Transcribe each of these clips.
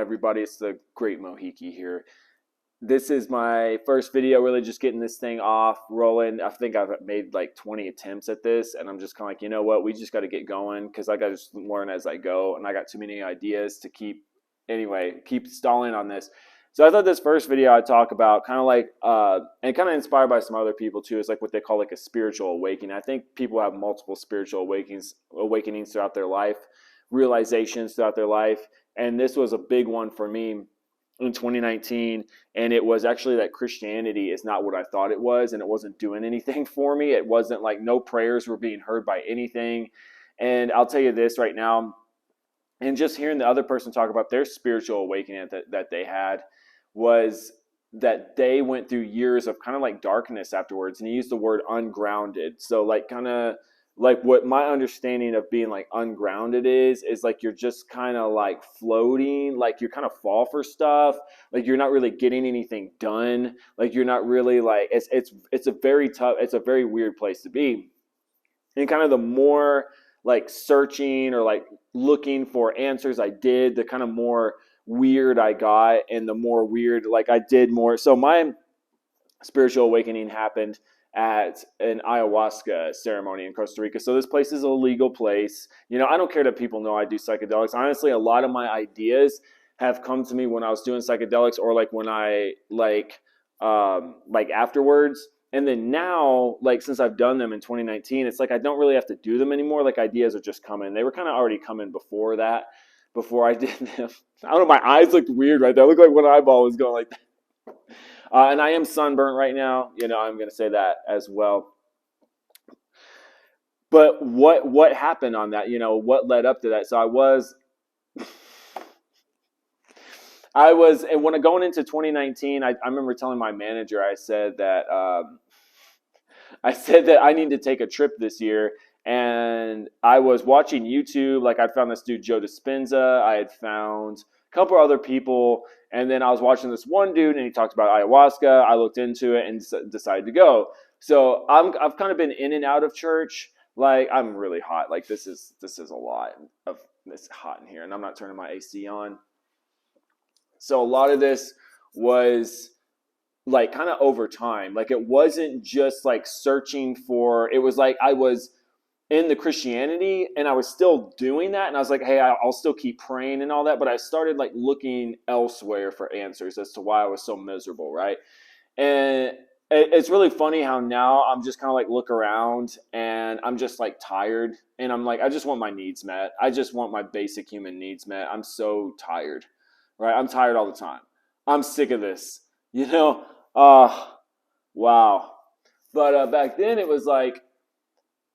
everybody? It's the Great Moheki here. This is my first video, really just getting this thing off, rolling. I think I've made like 20 attempts at this, and I'm just kind of like, you know what? We just got to get going because I got to just learn as I go, and I got too many ideas to keep stalling on this. So I thought this first video I'd talk about kind of like, and kind of inspired by some other people too, is like what they call like a spiritual awakening. I think people have multiple spiritual awakenings throughout their life, realizations throughout their life. And this was a big one for me in 2019. And it was actually that Christianity is not what I thought it was. And it wasn't doing anything for me. It wasn't like no prayers were being heard by anything. And I'll tell you this right now, and just hearing the other person talk about their spiritual awakening that they had was that they went through years of kind of like darkness afterwards. And he used the word ungrounded. So like kind of like what my understanding of being like ungrounded is like you're just kind of like floating, like you kind of fall for stuff, like you're not really getting anything done, like you're not really like it's a very tough, it's a very weird place to be. And kind of the more like searching or like looking for answers I did, the kind of more weird I got, and the more weird like I did more. So my spiritual awakening happened at an ayahuasca ceremony in Costa Rica. So this place is a legal place. You know, I don't care that people know I do psychedelics. Honestly, a lot of my ideas have come to me when I was doing psychedelics, or like when I like afterwards. And then now, like since I've done them in 2019, it's like I don't really have to do them anymore. Like ideas are just coming. They were kind of already coming before that, before I did them. I don't know, my eyes looked weird right there. It looked like one eyeball was going like that. And I am sunburnt right now. You know, I'm going to say that as well. But what happened on that? You know, what led up to that? So I was, and when going into 2019, I remember telling my manager, I said that I need to take a trip this year. And I was watching YouTube. Like I found this dude, Joe Dispenza. I had found a couple other people. And then I was watching this one dude, and he talked about ayahuasca. I looked into it and decided to go. So I've kind of been in and out of church. Like I'm really hot. Like this is a lot of it's hot in here, and I'm not turning my AC on. So a lot of this was like kind of over time. Like it wasn't just like searching for. It was like I was in the Christianity, and I was still doing that, and I was like, hey, I'll still keep praying and all that, but I started like looking elsewhere for answers as to why I was so miserable, right? And it's really funny how now I'm just kind of like look around, and I'm just like tired, and I'm like, I just want my needs met. I just want my basic human needs met. I'm so tired, right? I'm tired all the time. I'm sick of this, you know? Wow. But back then it was like,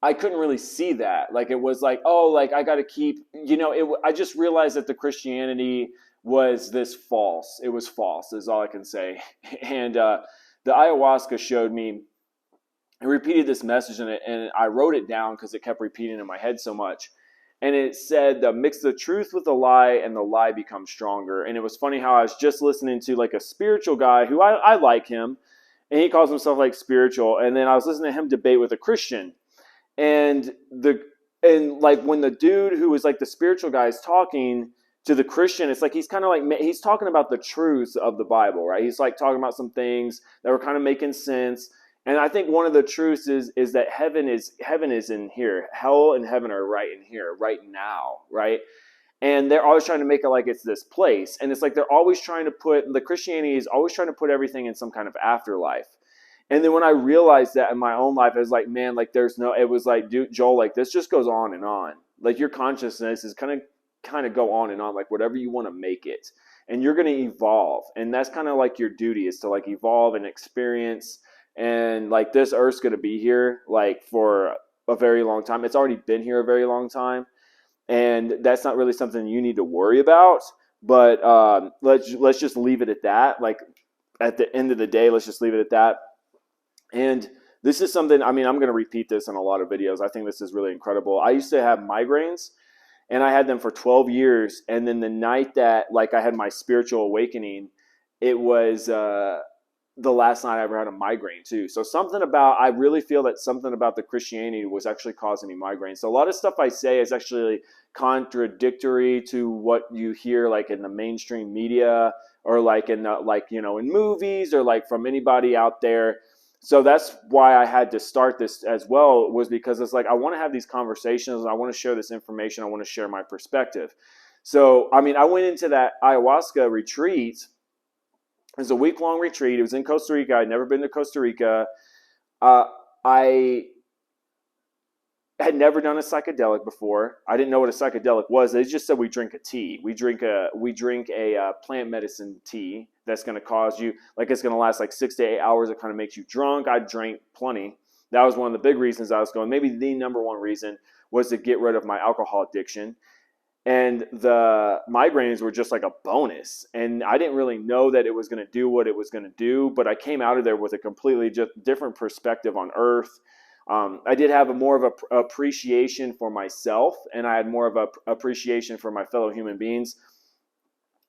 I couldn't really see that. Like, it was like, oh, like I got to keep, you know, I just realized that the Christianity was this false. It was false is all I can say. And the ayahuasca showed me, it repeated this message in it, and I wrote it down because it kept repeating in my head so much. And it said, mix the truth with the lie, and the lie becomes stronger. And it was funny how I was just listening to like a spiritual guy who I like him, and he calls himself like spiritual. And then I was listening to him debate with a Christian. And like when the dude who was like the spiritual guy is talking to the Christian, it's like he's kind of like he's talking about the truths of the Bible, right? He's like talking about some things that were kind of making sense. And I think one of the truths is that heaven is in here. Hell and heaven are right in here, right now, right? And they're always trying to make it like it's this place. And it's like they're always trying to the Christianity is always trying to put everything in some kind of afterlife. And then when I realized that in my own life, I was like, man, like it was like, dude, Joel, like this just goes on and on. Like your consciousness is kind of go on and on, like whatever you want to make it. And you're going to evolve. And that's kind of like your duty is to like evolve and experience. And like this earth's going to be here like for a very long time. It's already been here a very long time. And that's not really something you need to worry about. But let's just leave it at that. Like at the end of the day, let's just leave it at that. And this is something, I mean, I'm going to repeat this in a lot of videos. I think this is really incredible. I used to have migraines, and I had them for 12 years. And then the night that like I had my spiritual awakening, it was the last night I ever had a migraine too. So I really feel that something about the Christianity was actually causing me migraines. So a lot of stuff I say is actually contradictory to what you hear like in the mainstream media or like in in movies or like from anybody out there. So that's why I had to start this as well, was because it's like I want to have these conversations. I want to share this information. I want to share my perspective. So, I mean, I went into that ayahuasca retreat. It was a week-long retreat. It was in Costa Rica. I'd never been to Costa Rica. I had never done a psychedelic before. I didn't know what a psychedelic was. They just said we drink a tea. We drink a plant medicine tea that's going to cause you, like it's going to last like 6 to 8 hours. It kind of makes you drunk. I drank plenty. That was one of the big reasons I was going. Maybe the number one reason was to get rid of my alcohol addiction. And the migraines were just like a bonus. And I didn't really know that it was going to do what it was going to do, but I came out of there with a completely just different perspective on earth. I did have more of a appreciation for myself, and I had more of a appreciation for my fellow human beings.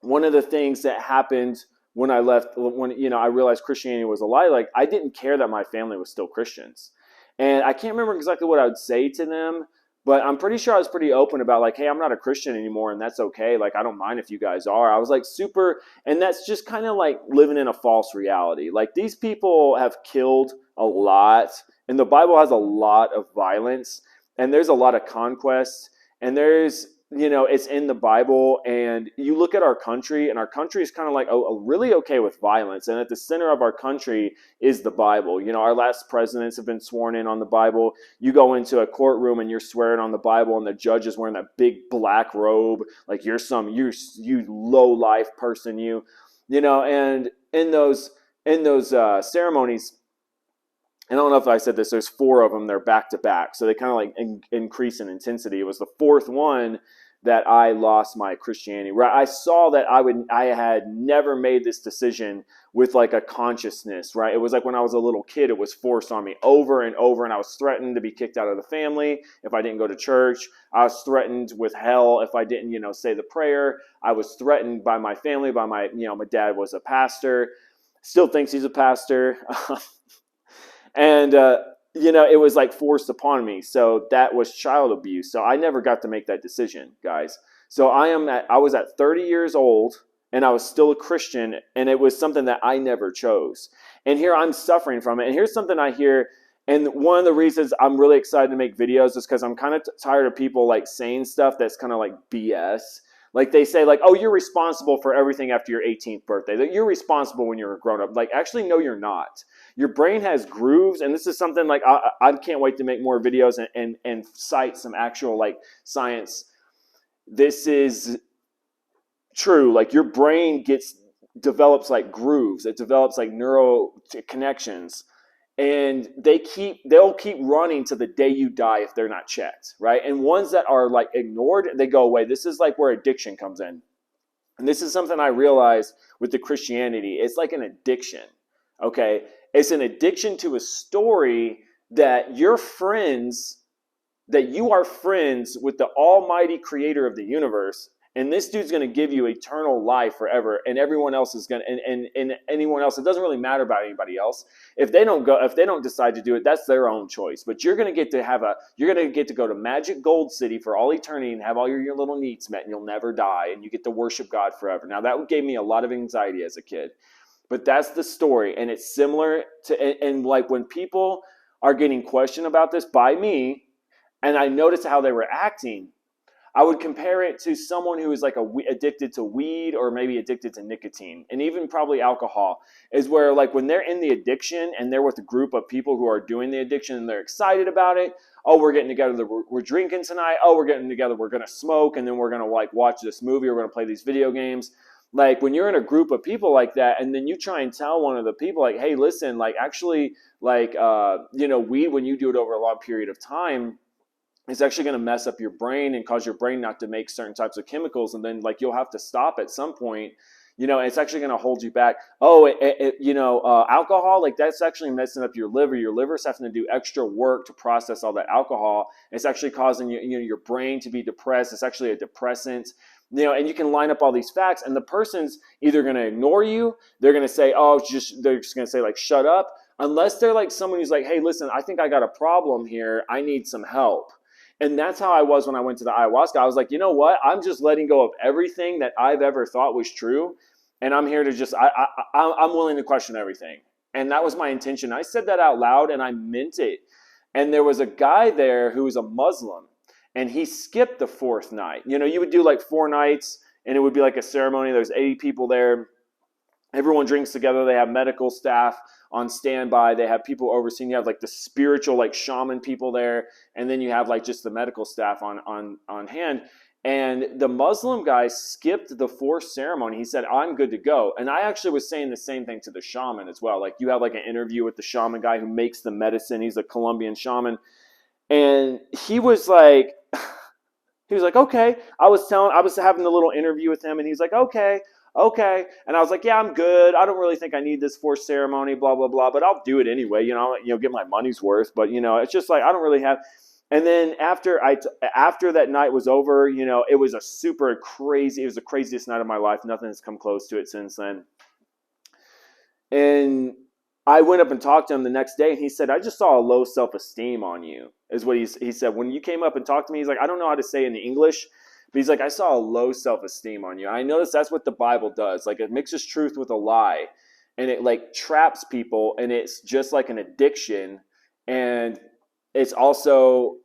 One of the things that happened when I left, when I realized Christianity was a lie, like I didn't care that my family was still Christians. And I can't remember exactly what I would say to them, but I'm pretty sure I was pretty open about like, hey, I'm not a Christian anymore, and that's okay. Like, I don't mind if you guys are. I was like super, and that's just kind of like living in a false reality. Like, these people have killed a lot, and the Bible has a lot of violence, and there's a lot of conquest, and there's, it's in the Bible. And you look at our country, and our country is kind of like really okay with violence. And at the center of our country is the Bible. Our last presidents have been sworn in on the Bible. You go into a courtroom and you're swearing on the Bible, and the judge is wearing that big black robe, like you low life person, and in those ceremonies. I don't know if I said this, there's 4 of them, they're back to back. So they kind of like increase in intensity. It was the 4th one that I lost my Christianity. Right? I saw that I had never made this decision with like a consciousness, right? It was like when I was a little kid, it was forced on me over and over, and I was threatened to be kicked out of the family if I didn't go to church. I was threatened with hell if I didn't, say the prayer. I was threatened by my family, by my dad was a pastor, still thinks he's a pastor. And, it was like forced upon me. So that was child abuse. So I never got to make that decision, guys. So I was at 30 years old, and I was still a Christian, and it was something that I never chose. And here I'm suffering from it. And here's something I hear. And one of the reasons I'm really excited to make videos is because I'm kind of tired of people like saying stuff that's kind of like BS. Like they say, like, oh, you're responsible for everything after your 18th birthday. That you're responsible when you're a grown up. Like, actually, no, you're not. Your brain has grooves, and this is something like I can't wait to make more videos and cite some actual like science. This is true. Like, your brain develops like grooves. It develops like neural connections. And they'll keep running to the day you die if they're not checked, right? And ones that are like ignored, they go away. This is like where addiction comes in. And this is something I realized with the Christianity. It's like an addiction, okay? It's an addiction to a story that you are friends with the almighty creator of the universe. And this dude's going to give you eternal life forever, and everyone else is going to, and anyone else. It doesn't really matter about anybody else. If they don't decide to do it, that's their own choice. But you're going to get to go to Magic Gold City for all eternity and have all your little needs met, and you'll never die, and you get to worship God forever. Now that gave me a lot of anxiety as a kid, but that's the story, and it's similar to, and like when people are getting questioned about this by me, and I noticed how they were acting. I would compare it to someone who is like addicted to weed or maybe addicted to nicotine, and even probably alcohol, is where like when they're in the addiction and they're with a group of people who are doing the addiction and they're excited about it. Oh, we're getting together, we're drinking tonight. Oh, we're getting together, we're going to smoke, and then we're going to like watch this movie, we're going to play these video games. Like when you're in a group of people like that, and then you try and tell one of the people like, hey, listen, like actually like, weed, when you do it over a long period of time, it's actually going to mess up your brain and cause your brain not to make certain types of chemicals. And then like you'll have to stop at some point, and it's actually going to hold you back. Oh, alcohol, like that's actually messing up your liver. Your liver's having to do extra work to process all that alcohol. It's actually causing your brain to be depressed. It's actually a depressant. And you can line up all these facts, and the person's either going to ignore you, they're going to say, they're just going to say like, shut up, unless they're like someone who's like, hey, listen, I think I got a problem here. I need some help. And that's how I was when I went to the ayahuasca. I was like, you know what? I'm just letting go of everything that I've ever thought was true. And I'm here to I'm willing to question everything. And that was my intention. I said that out loud and I meant it. And there was a guy there who was a Muslim, and he skipped the fourth night. You would do like 4 nights, and it would be like a ceremony. There's 80 people there. Everyone drinks together. They have medical staff on standby. They have people overseeing. You have like the spiritual, like shaman people there, and then you have like just the medical staff on hand. And the Muslim guy skipped the 4th ceremony. He said, I'm good to go. And I actually was saying the same thing to the shaman as well. Like, you have like an interview with the shaman guy who makes the medicine. He's a Colombian shaman. And he was like, okay. I was having a little interview with him, and he's like, okay. And I was like, yeah, I'm good. I don't really think I need this 4th ceremony, blah, blah, blah, but I'll do it anyway, get my money's worth. But, it's just like, I don't really have. And then after that night was over, it was it was the craziest night of my life. Nothing has come close to it since then. And I went up and talked to him the next day, and he said, I just saw a low self-esteem on you, is what he said. When you came up and talked to me, he's like, I don't know how to say it in English, but he's like, I saw a low self-esteem on you. I noticed that's what the Bible does. Like, it mixes truth with a lie, and it like traps people, and it's just like an addiction. And it's also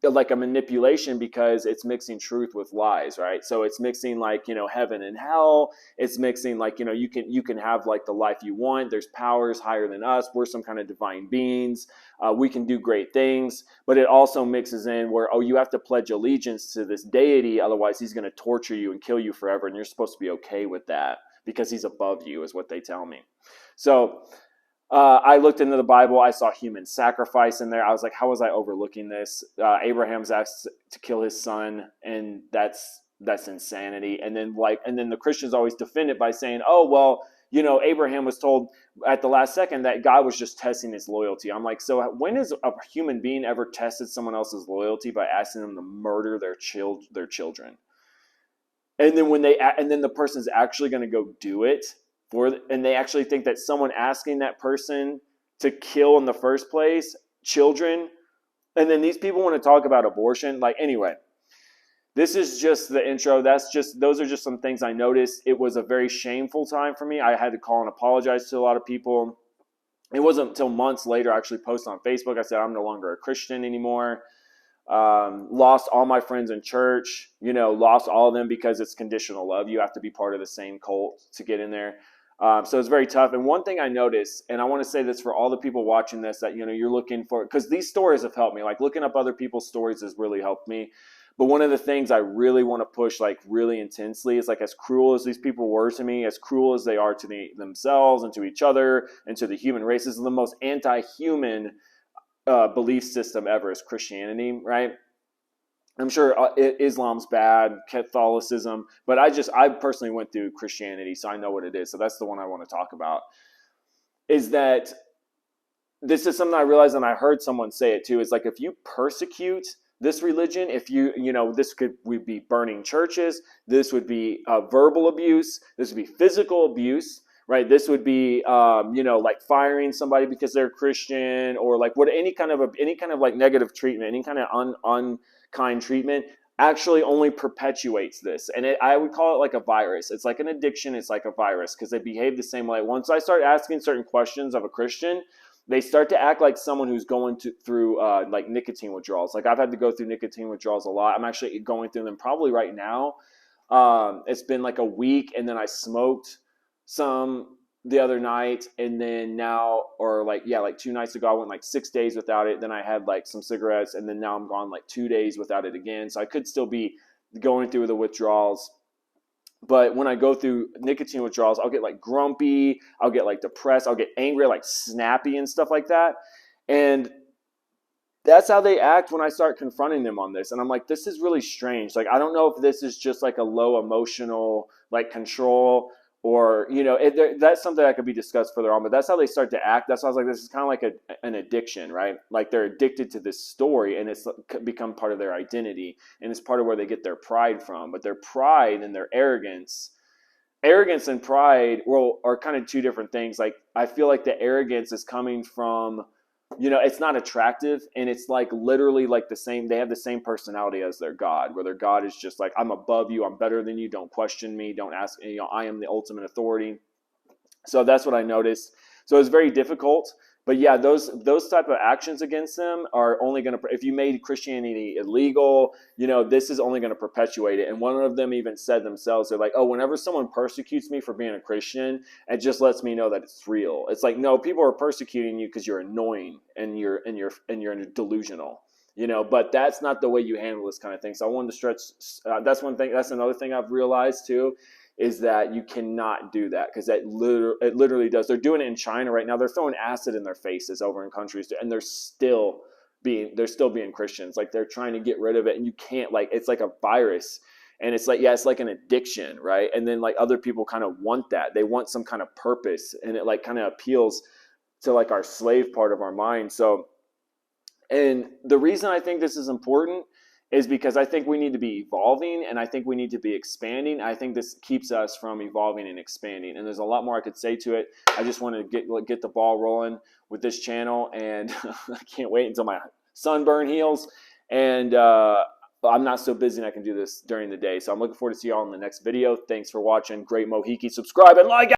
like a manipulation because it's mixing truth with lies, right? So it's mixing like, heaven and hell. It's mixing like, you can have like the life you want. There's powers higher than us. We're some kind of divine beings. We can do great things. But it also mixes in where, you have to pledge allegiance to this deity. Otherwise, he's going to torture you and kill you forever. And you're supposed to be okay with that because he's above you, is what they tell me. So I looked into the Bible. I saw human sacrifice in there. I was like, how was I overlooking this? Abraham's asked to kill his son, and that's insanity. And then the Christians always defend it by saying, oh, well, Abraham was told at the last second that God was just testing his loyalty. I'm like, so when has a human being ever tested someone else's loyalty by asking them to murder their children? And then the person's actually going to go do it. And they actually think that someone asking that person to kill in the first place children, and then these people want to talk about abortion. Like, anyway, this is just the intro. Those are just some things I noticed. It was a very shameful time for me. I had to call and apologize to a lot of people. It wasn't until months later I actually posted on Facebook. I said, I'm no longer a Christian anymore. Lost all my friends in church, lost all of them because it's conditional love. You have to be part of the same cult to get in there. So it's very tough. And one thing I noticed, and I want to say this for all the people watching this, that, you're looking for, because these stories have helped me. Like, looking up other people's stories has really helped me. But one of the things I really want to push, like, really intensely is, like, as cruel as these people were to me, as cruel as they are to themselves and to each other and to the human race, this is the most anti-human belief system ever, is Christianity, right? I'm sure Islam's bad, Catholicism, but I personally went through Christianity, so I know what it is. So that's the one I want to talk about. Is that this is something I realized, and I heard someone say it too. It's like, if you persecute this religion, if would be burning churches, this would be verbal abuse, this would be physical abuse, right? This would be, like firing somebody because they're Christian, or like any kind of like negative treatment, any kind of unkind treatment actually only perpetuates this. And I would call it like a virus. It's like an addiction. It's like a virus because they behave the same way. Once I start asking certain questions of a Christian, they start to act like someone who's going through like nicotine withdrawals. Like, I've had to go through nicotine withdrawals a lot. I'm actually going through them probably right now. It's been like a week, and then I smoked some the other night, and then now, or like 2 nights ago, I went like 6 days without it. Then I had like some cigarettes, and then now I'm gone like 2 days without it again. So I could still be going through the withdrawals. But when I go through nicotine withdrawals, I'll get like grumpy, I'll get like depressed, I'll get angry, like snappy and stuff like that. And that's how they act when I start confronting them on this. And I'm like, this is really strange. Like, I don't know if this is just like a low emotional like control, or that's something that could be discussed further on, but that's how they start to act. That's why I was like, this is kind of like an addiction, right? Like they're addicted to this story, and it's become part of their identity, and it's part of where they get their pride from. But their pride and their arrogance and pride, well, are kind of two different things. Like I feel like the arrogance is coming from, it's not attractive, and it's like literally like the same. They have the same personality as their God, where their God is just like, I'm above you, I'm better than you, don't question me, don't ask, I am the ultimate authority. So that's what I noticed. So it's very difficult. But yeah, those type of actions against them are only going to, if you made Christianity illegal, this is only going to perpetuate it. And one of them even said themselves, they're like, oh, whenever someone persecutes me for being a Christian, it just lets me know that it's real. It's like, no, people are persecuting you because you're annoying and you're delusional. But that's not the way you handle this kind of thing. So I wanted to stretch. That's one thing. That's another thing I've realized too, is that you cannot do that, because it literally does. They're doing it in China right now. They're throwing acid in their faces over in countries, and they're still being Christians. Like they're trying to get rid of it, and you can't. Like it's like a virus, and it's like, yeah, it's like an addiction, right? And then like other people kind of want that. They want some kind of purpose, and it like kind of appeals to like our slave part of our mind. So, and the reason I think this is important is because I think we need to be evolving, and I think we need to be expanding. I think this keeps us from evolving and expanding. And there's a lot more I could say to it. I just wanted to get the ball rolling with this channel, and I can't wait until my sunburn heals. And I'm not so busy, and I can do this during the day. So I'm looking forward to see y'all in the next video. Thanks for watching. Great Moheki. Subscribe and like.